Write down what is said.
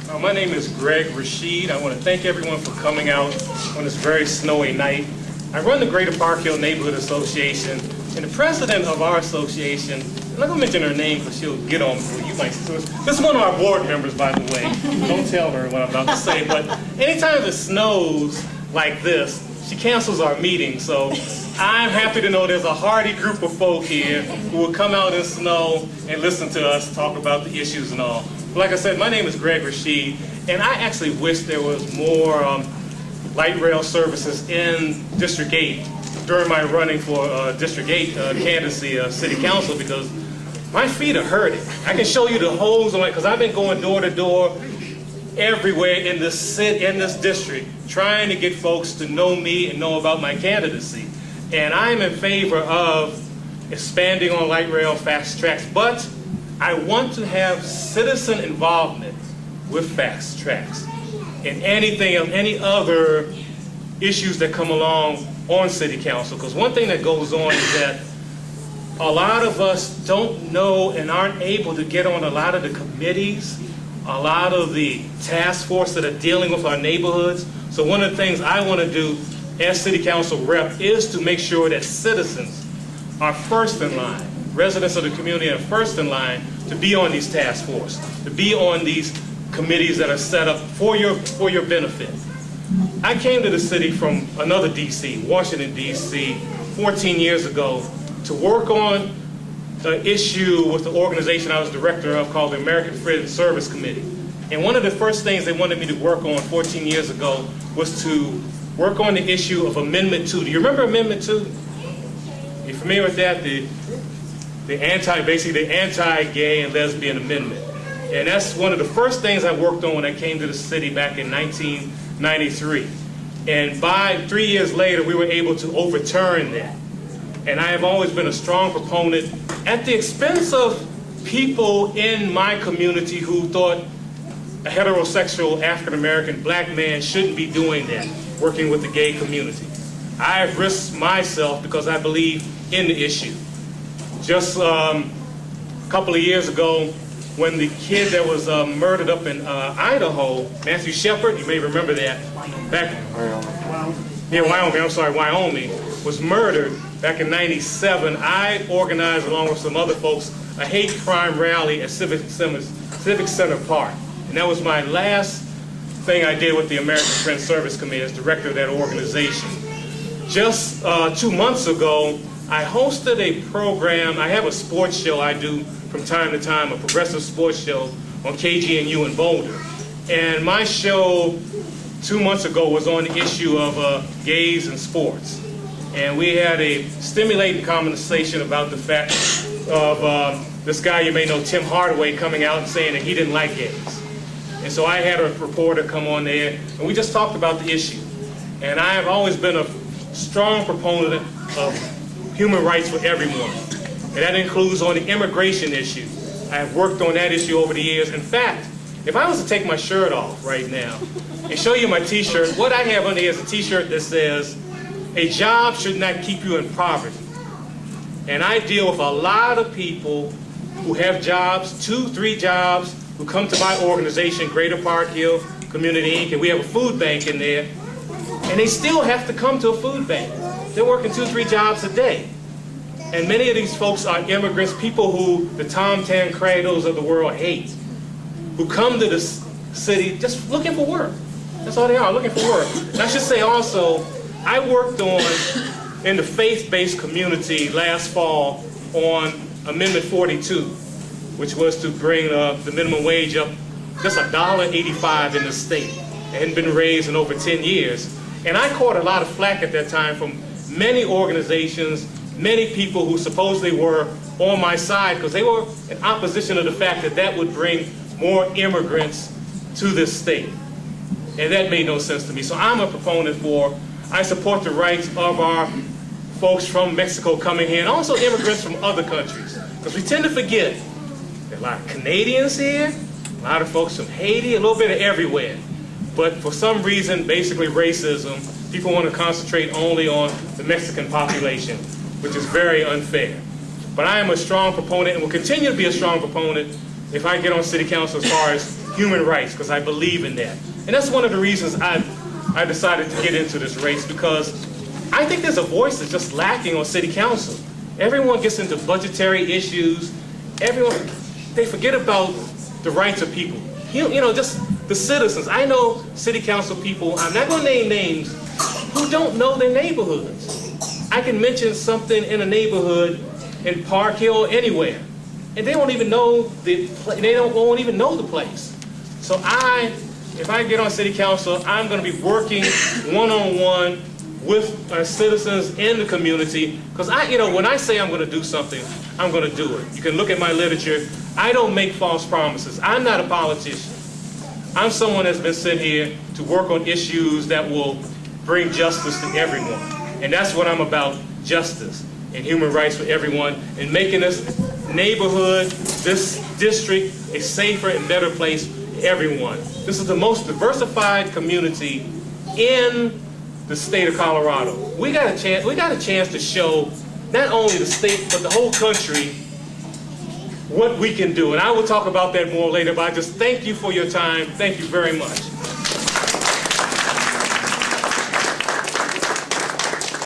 My name is Greg Rasheed. I want to thank everyone for coming out on this very snowy night. I run the Greater Park Hill Neighborhood Association, and the president of our association, I'm not going to mention her name because she'll get on me. You might. This is one of our board members, by the way. Don't tell her what I'm about to say, but anytime it snows like this, she cancels our meeting. So I'm happy to know there's a hardy group of folk here who will come out in snow and listen to us talk about the issues and all. Like I said, my name is Greg Rasheed, and I actually wish there was more light rail services in District 8 during my running for District 8 candidacy city council, because my feet are hurting. I can show you the holes on it because I've been going door to door everywhere in this district trying to get folks to know me and know about my candidacy. And I'm in favor of expanding on light rail fast tracks, but I want to have citizen involvement with fast tracks and any other issues that come along on city council. Because one thing that goes on is that a lot of us don't know and aren't able to get on a lot of the committees, a lot of the task force that are dealing with our neighborhoods. So one of the things I want to do as city council rep is to make sure that citizens are first in line. Residents of the community are first in line to be on these task force, to be on these committees that are set up for your benefit. I came to the city from another DC, Washington, DC, 14 years ago to work on an issue with the organization I was director of called the American Friends Service Committee. And one of the first things they wanted me to work on 14 years ago was to work on the issue of Amendment 2. Do you remember Amendment 2? You familiar with that? Basically the anti-gay and lesbian amendment. And that's one of the first things I worked on when I came to the city back in 1993. And by 3 years later, we were able to overturn that. And I have always been a strong proponent at the expense of people in my community who thought a heterosexual African-American black man shouldn't be doing that, working with the gay community. I have risked myself because I believe in the issue. Just a couple of years ago, when the kid that was murdered up in Idaho, Matthew Shepard, you may remember that, Wyoming, was murdered back in '97. I organized, along with some other folks, a hate crime rally at Civic Center Park. And that was my last thing I did with the American Friends Service Committee as director of that organization. Just 2 months ago, I hosted a program. I have a sports show I do from time to time, a progressive sports show on KGNU in Boulder. And my show 2 months ago was on the issue of gays in sports. And we had a stimulating conversation about the fact of this guy you may know, Tim Hardaway, coming out and saying that he didn't like gays. And so I had a reporter come on there, and we just talked about the issue. And I have always been a strong proponent of human rights for everyone. And that includes on the immigration issue. I have worked on that issue over the years. In fact, if I was to take my shirt off right now and show you my t-shirt, what I have on here is a t-shirt that says, "A job should not keep you in poverty." And I deal with a lot of people who have jobs, 2-3 jobs, who come to my organization, Greater Park Hill Community Inc., and we have a food bank in there, and they still have to come to a food bank. They're working 2-3 jobs a day. And many of these folks are immigrants, people who the Tom Tancredos of the world hate, who come to the city just looking for work. That's all they are, looking for work. And I should say also, I worked on, in the faith-based community last fall, on Amendment 42, which was to bring the minimum wage up just $1.85 in the state. It hadn't been raised in over 10 years. And I caught a lot of flack at that time from many organizations, many people who supposedly were on my side because they were in opposition to the fact that that would bring more immigrants to this state. And that made no sense to me. So I'm a proponent I support the rights of our folks from Mexico coming here and also immigrants from other countries. Because we tend to forget there are a lot of Canadians here, a lot of folks from Haiti, a little bit of everywhere. But for some reason, basically racism, people want to concentrate only on the Mexican population, which is very unfair. But I am a strong proponent and will continue to be a strong proponent if I get on city council as far as human rights, because I believe in that. And that's one of the reasons I decided to get into this race, because I think there's a voice that's just lacking on city council. Everyone gets into budgetary issues. They forget about the rights of people. You know, just the citizens. I know city council people, I'm not going to name names, who don't know their neighborhoods. I can mention something in a neighborhood in Park Hill, anywhere, and they won't even know won't even know the place. So if I get on city council, I'm going to be working one-on-one with our citizens in the community, because when I say I'm going to do something, I'm going to do it. You can look at my literature. I don't make false promises. I'm not a politician. I'm someone that's been sent here to work on issues that will bring justice to everyone. And that's what I'm about, justice and human rights for everyone, and making this neighborhood, this district, a safer and better place for everyone. This is the most diversified community in the state of Colorado. We got a chance to show not only the state, but the whole country what we can do. And I will talk about that more later, but I just thank you for your time. Thank you very much.